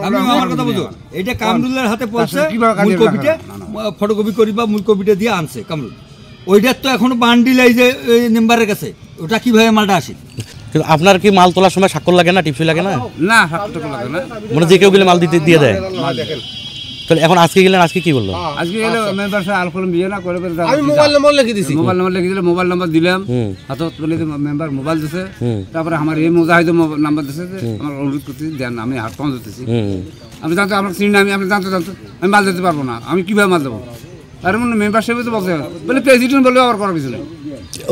আমি আমার কথা বুঝো, এটা কামরুলের হাতে পৌঁছে মূল কপিটা ফটোকপি করি বা মূল কপিটা দিয়ে আনছে কামরুল। ওইটার তো এখনো বান্ডিল এই যে মেম্বারের কাছে, ওটা কিভাবে মালটা আসে? কিন্তু আপনার কি মাল তোলার সময় স্বাক্ষর লাগে না, টিপসই লাগে না? না, স্বাক্ষর লাগে না, মানে যে কেউ গেলে মাল দিয়ে দেয়। তাহলে এখন আজকে গেলেন, আজকে কি বললো? আজকে গেলে মেম্বার সাহেব আলফলম বিয়ে না করে আমি মোবাইল নম্বর লিখে দিছি, মোবাইল নাম্বার দিলাম, হাতত বলে মেম্বার মোবাইল দিছে, তারপরে আমার এই মুজাহিদ নাম্বার দিছে, আমার অনুরোধ করতেছি দেন, আমি হাত পাঁচ ধরতেছি, আমি জানতে আমার চিনি না, আমি জানতে আমি মাল দিতে পারবো না, আমি কিভাবে মাল দেবো? আর মানে মেম্বার সাহেব তো বলছে বলে প্রেসিডেন্ট বলে আবার করার কিছু নেই।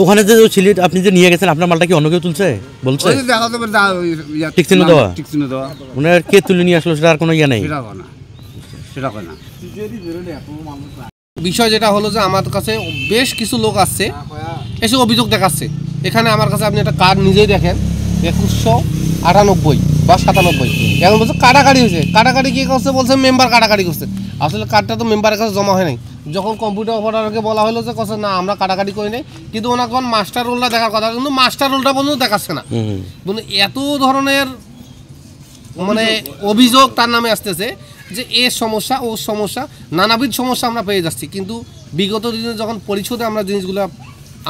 ওখানে যে ছিল আপনি যে নিয়ে গেছেন, আপনার মালটা কি অন্য কেউ তুলছে বলছে? দেখা যাবে ঠিক চিহ্ন দেওয়া, ঠিক চিহ্ন দেওয়া, মানে কে তুলে নিয়ে আসলো সেটা আর কোনো ইয়ে নেই। সেটা হয় না। বিষয় যেটা হলো যে আমার কাছে বেশ কিছু লোক আসছে, এসে অভিযোগ দেখাচ্ছে। এখানে আমার কাছে আপনি একটা কার্ড নিজেই দেখেন, 2198 বা 97, এখন বলছে কাটাকাটি হয়েছে। কাটাকাটি কি করছে বলছে মেম্বার কাটাকাটি করছে, আসলে কার্ডটা তো মেম্বারের কাছে জমা হয় নাই। যখন কম্পিউটার অপারেটরকে বলা হলো যে কথা না আমরা কাটাকাটি করি নাই, কিন্তু ওনার কোন মাস্টার রোলটা দেখার কথা, কিন্তু মাস্টার রোলটা পর্যন্ত দেখাচ্ছে না। মানে এত ধরনের মানে অভিযোগ তার নামে আসতেছে যে এর সমস্যা ও সমস্যা, নানাবিধ সমস্যা আমরা পেয়ে যাচ্ছি। কিন্তু বিগত দিনে যখন পরিশোধে আমরা জিনিসগুলো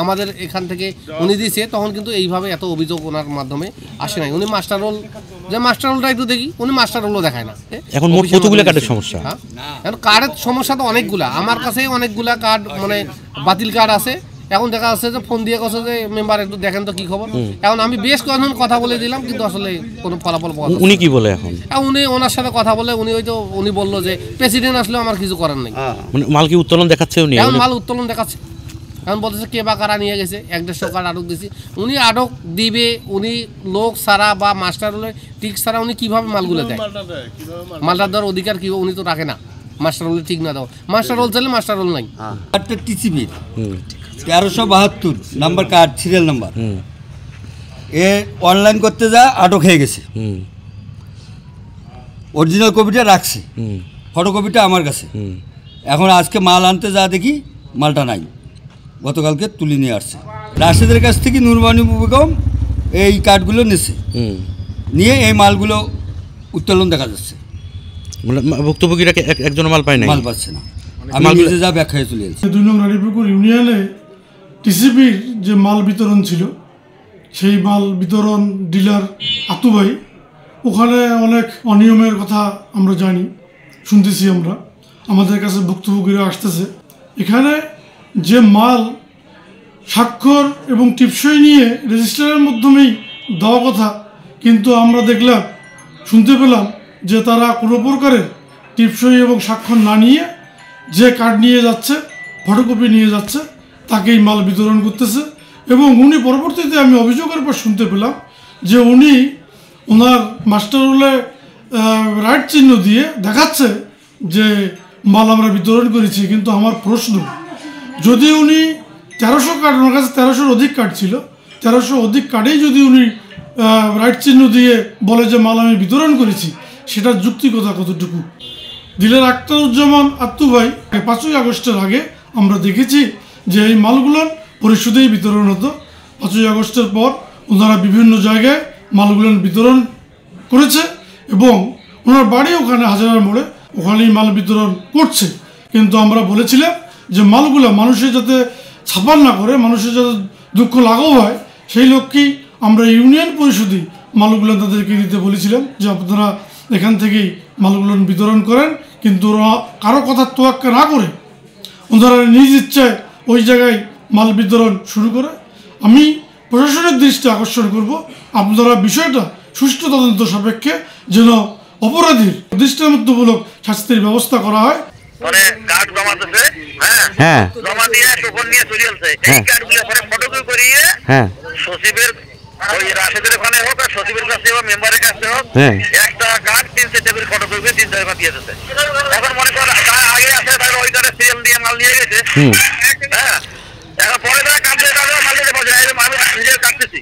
আমাদের এখান থেকে উনি দিয়েছে, তখন কিন্তু এইভাবে এত অভিযোগ ওনার মাধ্যমে আসে নাই। উনি মাস্টার রোল, যে মাস্টার রোলটা একটু দেখি, উনি মাস্টার রোলও দেখায় না। এখন মোট কতগুলো কার্ডের সমস্যা? এখন কার্ডের সমস্যা তো অনেকগুলা, আমার কাছে অনেকগুলা কার্ড মানে বাতিল কার্ড আছে। এখন দেখা যাচ্ছে যে ফোন দিয়ে কথা যে মেম্বার একটু দেখেন তো কি খবর। এখন আমি বেশ কয়েকজন কথা বলে দিলাম, কিন্তু আসলে কোনো ফলাফল পাওয়া যায়। উনি কি বলে এখন? উনি ওনার সাথে কথা বলে উনি বললো যে প্রেসিডেন্ট আসলে আমার কিছু করার নেই। মাল কি উত্তোলন দেখাচ্ছে উনি? এখন মাল উত্তোলন দেখাচ্ছে, এখন বলতেছে কে বা কারা নিয়ে গেছে, 150 কার্ড আটক দিয়েছি। উনি আটক দিবে, উনি লোক ছাড়া বা মাস্টার রোলের ঠিক ছাড়া উনি কীভাবে মালগুলো দেয়? মালটা দেওয়ার অধিকার কি উনি তো রাখে না, মাস্টার রোলে ঠিক না দাও। মাস্টার রোল চাইলে মাস্টার রোল নাই। কার্ডটা টিসিবির 1372 নাম্বার কার্ড, সিরিয়াল নাম্বার, এ অনলাইন করতে যা আটক হয়ে গেছে। অরিজিনাল কপিটা রাখছি, ফটোকপিটা আমার কাছে। এখন আজকে মাল আনতে যা দেখি মালটা নাই, গতকালকে তুলে নিয়ে আসছে। রাশেদের কাছ থেকে নুরবানি বেগম এই কার্ডগুলো নিচ্ছে, নিয়ে এই মালগুলো উত্তোলন দেখা যাচ্ছে। ভুক্তভোগীরা একজন মাল পায় না, মাল পাচ্ছে না। আমি নিজে যা ব্যাখ্যায় চলে যাচ্ছি। 2 নং রানীপুকুর ইউনিয়নে টিসিবির যে মাল বিতরণ ছিল, সেই মাল বিতরণ ডিলার আতু ভাই, ওখানে অনেক অনিয়মের কথা আমরা জানি, শুনতেছি আমরা, আমাদের কাছে ভুক্তভোগীরা আসতেছে। এখানে যে মাল স্বাক্ষর এবং টিপসই নিয়ে রেজিস্টারের মাধ্যমেই দেওয়া কথা, কিন্তু আমরা দেখলাম, শুনতে পেলাম যে তারা কোনো প্রকারের টিপসই এবং স্বাক্ষর না নিয়ে যে কার্ড নিয়ে যাচ্ছে, ফটোকপি নিয়ে যাচ্ছে, তাকেই মাল বিতরণ করতেছে। এবং উনি পরবর্তীতে আমি অভিযোগের পর শুনতে পেলাম যে উনি ওনার মাস্টার রোলে রাইট চিহ্ন দিয়ে দেখাচ্ছে যে মাল আমরা বিতরণ করেছি। কিন্তু আমার প্রশ্ন, যদি উনি 1300 কার্ড, ওনার কাছে 1300 অধিক কার্ড ছিল, 1300 অধিক কার্ডেই যদি উনি রাইট চিহ্ন দিয়ে বলে যে মাল আমি বিতরণ করেছি, সেটার যুক্তিকতা কতটুকু? ডিলার আখতারুজ্জামান আত্তু ভাই 5ই আগস্টের আগে আমরা দেখেছি যে এই মালগুলো পরিশোধেই বিতরণ হতো। 5ই আগস্টের পর ওনারা বিভিন্ন জায়গায় মালগুলো বিতরণ করেছে এবং ওনার বাড়ি ওখানে হাজারার মোড়ে, ওখানেই মাল বিতরণ করছে। কিন্তু আমরা বলেছিলাম যে মালগুলো মানুষের যাতে ছাপান না করে, মানুষের যাতে দুঃখ লাঘব হয়, সেই লক্ষ্যেই আমরা ইউনিয়ন পরিষদই মালগুলো তাদেরকে দিতে বলেছিলাম যে আপনারা এখান থেকেই মালগুলো বিতরণ করেন। কিন্তু ওরা কারো কথা তোয়াক্কা না করে ওনারা নিজ ইচ্ছায় ওই জায়গায় মাল বিতরণ শুরু করে। আমি প্রশাসনের দৃষ্টি আকর্ষণ করব, আপনারা বিষয়টা সুষ্ঠু তদন্ত সাপেক্ষে যেন অপরাধীর দৃষ্টান্তমূলক শাস্তির ব্যবস্থা করা হয়। মানে কার্ড জমা দিতে, হ্যাঁ জমা দিয়ে টোকন নিয়ে চলে আসছে। এই কার্ডগুলো পরে ফটোকপি করিয়ে সচিবের ওই রাশেদের ওখানে হোক আর সচিবের কাছে হোক, মেম্বারের কাছে হোক, একটা কার্ড 3 সেটের ফটোকপি 3 টাকা দিয়ে দিচ্ছে। এখন মনে করেন আগে আছে তার ওই কার্ডে সিরিয়াল দিয়ে মাল নিয়ে গেছে, হ্যাঁ, এখন পরে তারা কার্ড দিয়ে মাল দিতে পারছে না, আমি নিজে কাটতেছি।